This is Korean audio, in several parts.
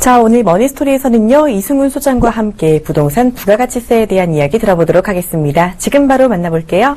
자, 오늘 머니스토리에서는요, 이승훈 소장과 함께 부동산 부가가치세에 대한 이야기 들어보도록 하겠습니다. 지금 바로 만나볼게요.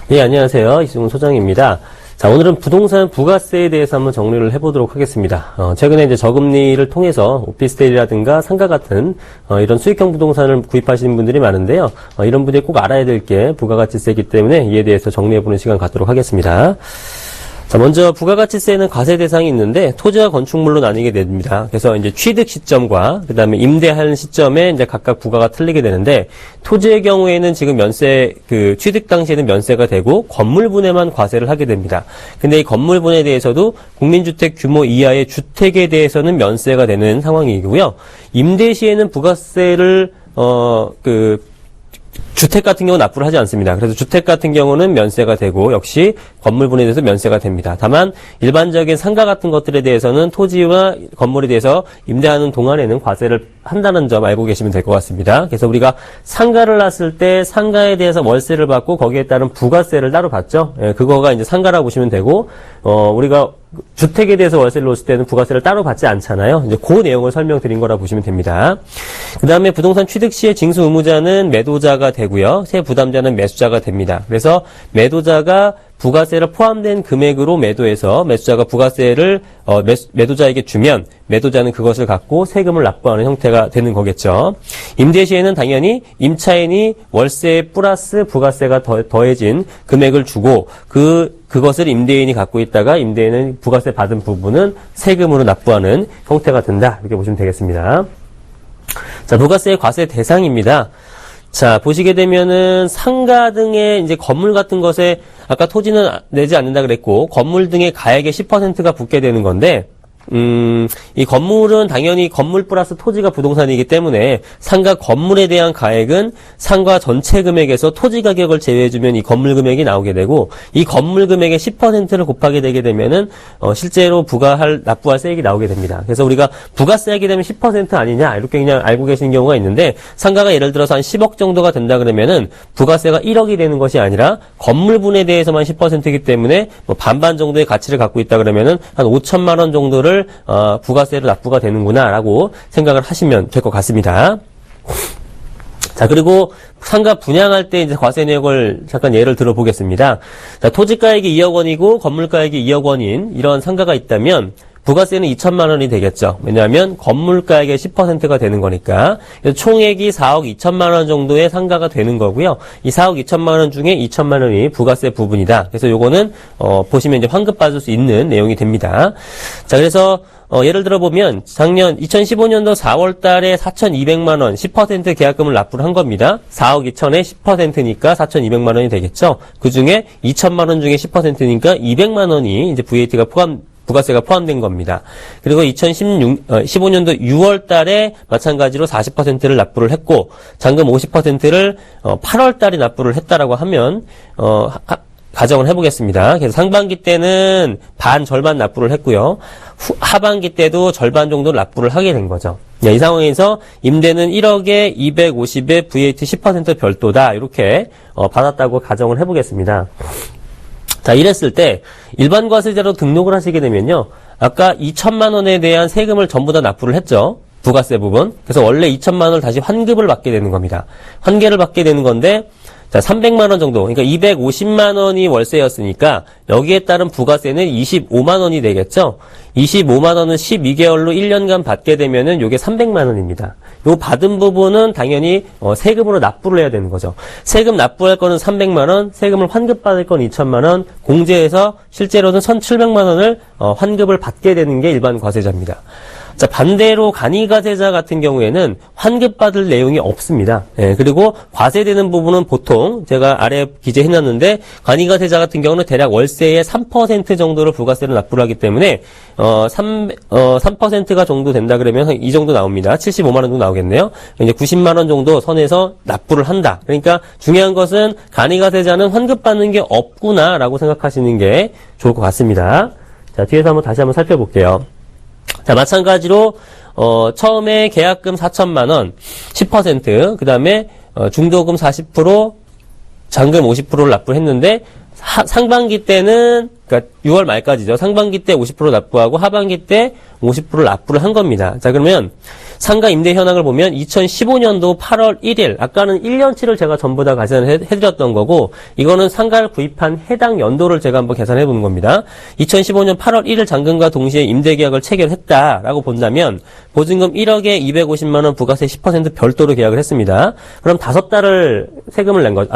네, 안녕하세요. 이승훈 소장입니다. 자, 오늘은 부동산 부가세에 대해서 한번 정리를 해보도록 하겠습니다. 최근에 이제 저금리를 통해서 오피스텔이라든가 상가 같은 이런 수익형 부동산을 구입하시는 분들이 많은데요. 이런 분들이 꼭 알아야 될 게 부가가치세이기 때문에 이에 대해서 정리해보는 시간 갖도록 하겠습니다. 자, 먼저 부가가치세는 과세 대상이 있는데 토지와 건축물로 나뉘게 됩니다. 그래서 이제 취득 시점과 그다음에 임대하는 시점에 이제 각각 부가가 틀리게 되는데 토지의 경우에는 지금 면세 취득 당시에는 면세가 되고 건물분에만 과세를 하게 됩니다. 근데 이 건물분에 대해서도 국민주택 규모 이하의 주택에 대해서는 면세가 되는 상황이고요. 임대 시에는 부가세를 주택 같은 경우는 납부를 하지 않습니다. 그래서 주택 같은 경우는 면세가 되고 역시 건물분에 대해서 면세가 됩니다. 다만 일반적인 상가 같은 것들에 대해서는 토지와 건물에 대해서 임대하는 동안에는 과세를 한다는 점 알고 계시면 될 것 같습니다. 그래서 우리가 상가를 놨을 때 상가에 대해서 월세를 받고 거기에 따른 부가세를 따로 받죠. 그거가 이제 상가라고 보시면 되고 우리가 주택에 대해서 월세를 놓을 때는 부가세를 따로 받지 않잖아요. 이제 그 내용을 설명드린 거라 보시면 됩니다. 그 다음에 부동산 취득 시에 징수 의무자는 매도자가 되고요. 세 부담자는 매수자가 됩니다. 그래서 매도자가 부가세를 포함된 금액으로 매도해서 매수자가 부가세를 매도자에게 주면 매도자는 그것을 갖고 세금을 납부하는 형태가 되는 거겠죠. 임대 시에는 당연히 임차인이 월세 플러스 부가세가 더해진 금액을 주고 그것을 임대인이 갖고 있다가 임대인은 부가세 받은 부분은 세금으로 납부하는 형태가 된다. 이렇게 보시면 되겠습니다. 자, 부가세의 과세 대상입니다. 자, 보시게 되면은 상가 등의 이제 건물 같은 것에 아까 토지는 내지 않는다 그랬고 건물 등의 가액의 10%가 붙게 되는 건데 이 건물은 당연히 건물 플러스 토지가 부동산이기 때문에 상가 건물에 대한 가액은 상가 전체 금액에서 토지 가격을 제외해주면 이 건물 금액이 나오게 되고 이 건물 금액의 10%를 곱하게 되게 되면은 실제로 납부할 세액이 나오게 됩니다. 그래서 우리가 부가세 하게 되면 10% 아니냐 이렇게 그냥 알고 계시는 경우가 있는데 상가가 예를 들어서 한 10억 정도가 된다 그러면은 부가세가 1억이 되는 것이 아니라 건물분에 대해서만 10%이기 때문에 뭐 반반 정도의 가치를 갖고 있다 그러면은 한 5천만 원 정도를 부가세를 납부가 되는구나라고 생각을 하시면 될 것 같습니다. 자, 그리고 상가 분양할 때 이제 과세 내역을 잠깐 예를 들어보겠습니다. 자, 토지가액이 2억 원이고 건물가액이 2억 원인 이런 상가가 있다면 부가세는 2천만 원이 되겠죠. 왜냐하면 건물가액의 10%가 되는 거니까. 그래서 총액이 4억 2천만 원 정도의 상가가 되는 거고요. 이 4억 2천만 원 중에 2천만 원이 부가세 부분이다. 그래서 요거는 보시면 이제 환급받을 수 있는 내용이 됩니다. 자, 그래서 예를 들어 보면 작년 2015년도 4월 달에 4,200만 원 10% 계약금을 납부를 한 겁니다. 4억 2천에 10%니까 4,200만 원이 되겠죠. 그 중에 2천만 원 중에 10%니까 200만 원이 이제 부가세가 포함된 겁니다. 그리고 2015년도 6월 달에 마찬가지로 40%를 납부를 했고 잔금 50%를 8월 달에 납부를 했다라고 하면 가정을 해보겠습니다. 그래서 상반기 때는 절반 납부를 했고요. 하반기 때도 절반 정도 납부를 하게 된 거죠. 이 상황에서 임대는 1억에 250에 VAT 10% 별도다. 이렇게 받았다고 가정을 해보겠습니다. 자, 이랬을 때 일반 과세자로 등록을 하시게 되면요. 아까 2천만 원에 대한 세금을 전부 다 납부를 했죠. 부가세 부분. 그래서 원래 2천만 원을 다시 환급을 받게 되는 겁니다. 환계를 받게 되는 건데 자, 300만 원 정도. 그러니까 250만 원이 월세였으니까 여기에 따른 부가세는 25만 원이 되겠죠. 25만 원은 12개월로 1년간 받게 되면은 요게 300만 원입니다. 요 받은 부분은 당연히 세금으로 납부를 해야 되는 거죠. 세금 납부할 거는 300만 원, 세금을 환급받을 건 2천만 원, 공제해서 실제로는 1,700만 원을 환급을 받게 되는 게 일반 과세자입니다. 자, 반대로 간이과세자 같은 경우에는 환급받을 내용이 없습니다. 그리고 과세되는 부분은 보통 제가 아래 기재해놨는데 간이과세자 같은 경우는 대략 월세의 3% 정도를 부가세를 납부를 하기 때문에 3%가 정도 된다 그러면 이 정도 나옵니다. 75만 원 정도 나오겠네요. 이제 90만 원 정도 선에서 납부를 한다. 그러니까 중요한 것은 간이과세자는 환급받는 게 없구나라고 생각하시는 게 좋을 것 같습니다. 자, 뒤에서 다시 한번 살펴볼게요. 자, 마찬가지로 처음에 계약금 4천만 원 10%, 그 다음에 중도금 40%, 잔금 50%를 납부를 했는데 상반기 때는 그러니까 6월 말까지죠. 상반기 때 50% 납부하고 하반기 때 50% 납부를 한 겁니다. 자, 그러면 상가 임대 현황을 보면 2015년도 8월 1일, 아까는 1년치를 제가 전부 다 계산을 해드렸던 거고, 이거는 상가를 구입한 해당 연도를 제가 한번 계산해 보는 겁니다. 2015년 8월 1일 잔금과 동시에 임대계약을 체결했다라고 본다면, 보증금 1억에 250만 원 부가세 10% 별도로 계약을 했습니다. 그럼 5달을 세금을 낸 거죠.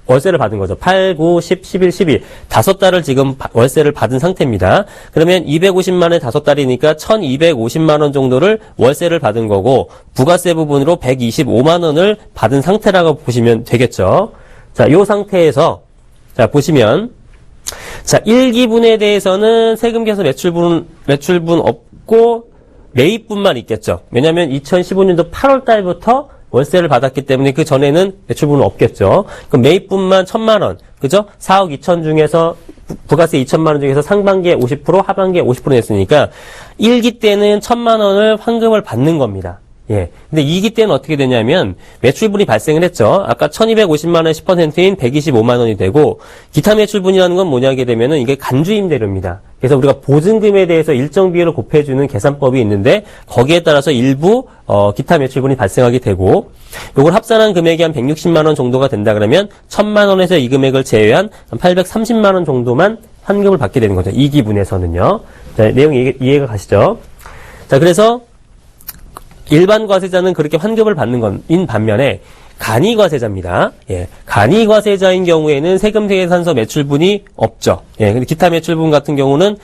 월세를 받은 거죠. 8, 9, 10, 11, 12. 5달을 지금 월세를 받은 상태입니다. 그러면 250만 원에 5달이니까 1250만 원 정도를 월세를 받은 거고, 부가세 부분으로 125만 원을 받은 상태라고 보시면 되겠죠. 자, 요 상태에서, 자, 보시면, 자, 1기분에 대해서는 세금 계산 매출분 없고, 매입분만 있겠죠. 왜냐면 2015년도 8월 달부터 월세를 받았기 때문에 그 전에는 매출분은 없겠죠. 그럼 매입분만 1,000만 원, 그죠? 4억 2천 중에서 부가세 2천만 원 중에서 상반기에 50%, 하반기에 50% 냈으니까 1기 때는 1,000만 원을 환급을 받는 겁니다. 예. 근데 2기 때는 어떻게 되냐면 매출분이 발생을 했죠. 아까 1,250만 원의 10%인 125만 원이 되고, 기타 매출분이라는 건 뭐냐게 되면은 이게 간주임대료입니다. 그래서 우리가 보증금에 대해서 일정 비율을 곱해주는 계산법이 있는데, 거기에 따라서 일부 기타 매출분이 발생하게 되고, 요걸 합산한 금액이 한 160만 원 정도가 된다 그러면 1,000만 원에서 이 금액을 제외한 한 830만 원 정도만 환급을 받게 되는 거죠. 2기분에서는요. 자, 내용 이해가 가시죠? 자, 그래서 일반 과세자는 그렇게 환급을 받는 건인 반면에 간이과세자입니다. 예, 간이과세자인 경우에는 세금계산서 매출분이 없죠. 예, 근데 기타 매출분 같은 경우는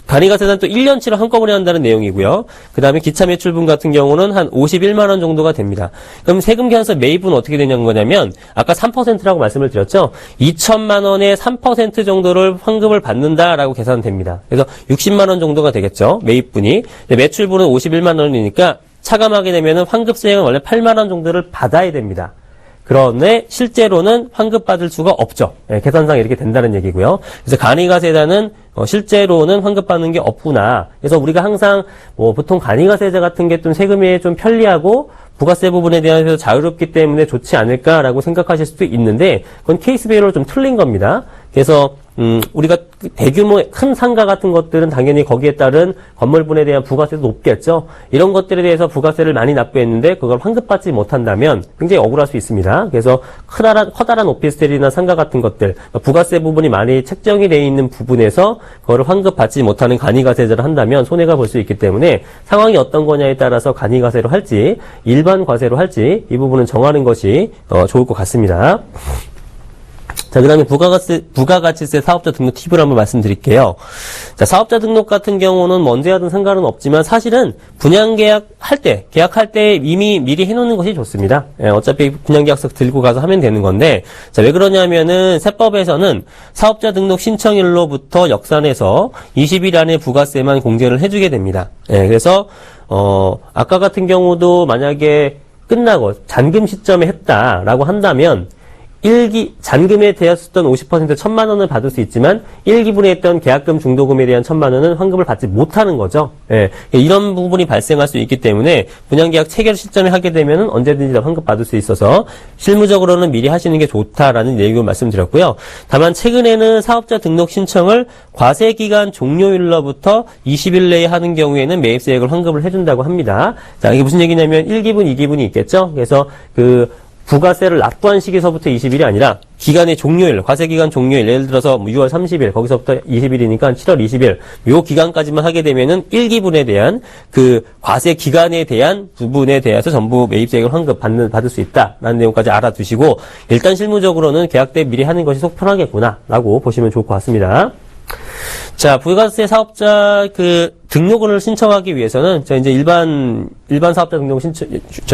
간이과세자는 또 1년치를 한꺼번에 한다는 내용이고요. 그 다음에 기타 매출분 같은 경우는 한 51만 원 정도가 됩니다. 그럼 세금계산서 매입은 어떻게 되냐는 거냐면, 아까 3%라고 말씀을 드렸죠. 2천만 원의 3% 정도를 환급을 받는다라고 계산됩니다. 그래서 60만 원 정도가 되겠죠. 매입분이. 매출분은 51만 원이니까 차감하게 되면은 환급세액은 원래 8만 원 정도를 받아야 됩니다. 그런데 실제로는 환급받을 수가 없죠. 예, 계산상 이렇게 된다는 얘기고요. 그래서 간이과세자는 실제로는 환급받는 게 없구나. 그래서 우리가 항상 보통 간이과세자 같은 게 좀 세금이 좀 편리하고 부가세 부분에 대해서 자유롭기 때문에 좋지 않을까라고 생각하실 수도 있는데, 그건 케이스별로 좀 틀린 겁니다. 그래서 우리가 대규모의 큰 상가 같은 것들은 당연히 거기에 따른 건물분에 대한 부가세도 높겠죠. 이런 것들에 대해서 부가세를 많이 납부했는데 그걸 환급받지 못한다면 굉장히 억울할 수 있습니다. 그래서 커다란 오피스텔이나 상가 같은 것들, 부가세 부분이 많이 책정이 되어 있는 부분에서 그거를 환급받지 못하는 간이과세제를 한다면 손해가 볼 수 있기 때문에 상황이 어떤 거냐에 따라서 간이과세로 할지 일반 과세로 할지 이 부분은 정하는 것이 좋을 것 같습니다. 자, 그 다음에 부가가치세 사업자 등록 팁을 한번 말씀드릴게요. 자, 사업자 등록 같은 경우는 언제 하든 상관은 없지만 사실은 계약할 때 이미 미리 해놓는 것이 좋습니다. 예, 어차피 분양계약서 들고 가서 하면 되는 건데, 자, 왜 그러냐면은 세법에서는 사업자 등록 신청일로부터 역산해서 20일 안에 부가세만 공제를 해주게 됩니다. 예, 그래서, 아까 같은 경우도 만약에 끝나고 잔금 시점에 했다라고 한다면, 잔금에 대했었던 50% 1,000만 원을 받을 수 있지만 1기분에 했던 계약금 중도금에 대한 1,000만 원은 환급을 받지 못하는 거죠. 예, 이런 부분이 발생할 수 있기 때문에 분양계약 체결 시점에 하게 되면 언제든지 다 환급 받을 수 있어서 실무적으로는 미리 하시는 게 좋다라는 내용을 말씀드렸고요. 다만 최근에는 사업자 등록 신청을 과세기간 종료일로부터 20일 내에 하는 경우에는 매입세액을 환급을 해준다고 합니다. 자, 이게 무슨 얘기냐면 1기분, 2기분이 있겠죠. 그래서 부가세를 납부한 시기서부터 20일이 아니라 기간의 종료일, 과세기간 종료일, 예를 들어서 6월 30일, 거기서부터 20일이니까 7월 20일, 요 기간까지만 하게 되면은 1기분에 대한 과세 기간에 대한 부분에 대해서 전부 매입세액을 받을 수 있다라는 내용까지 알아두시고, 일단 실무적으로는 계약 때 미리 하는 것이 속 편하겠구나라고 보시면 좋을 것 같습니다. 자, 부가세 사업자 등록을 신청하기 위해서는 이제 일반 사업자 등록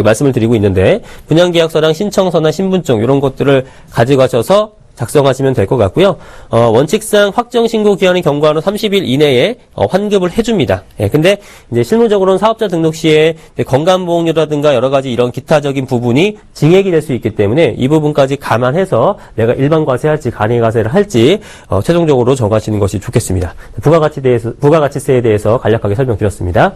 말씀을 드리고 있는데, 분양계약서랑 신청서나 신분증 이런 것들을 가져가셔서 작성하시면 될 것 같고요. 원칙상 확정신고 기한을 경과하는 30일 이내에 환급을 해줍니다. 예, 근데 이제 실무적으로는 사업자 등록 시에 건강보험료라든가 여러 가지 이런 기타적인 부분이 증액이 될 수 있기 때문에 이 부분까지 감안해서 내가 일반 과세할지 간이과세를 할지 최종적으로 정하시는 것이 좋겠습니다. 부가가치세에 대해서 간략하게 설명드렸습니다.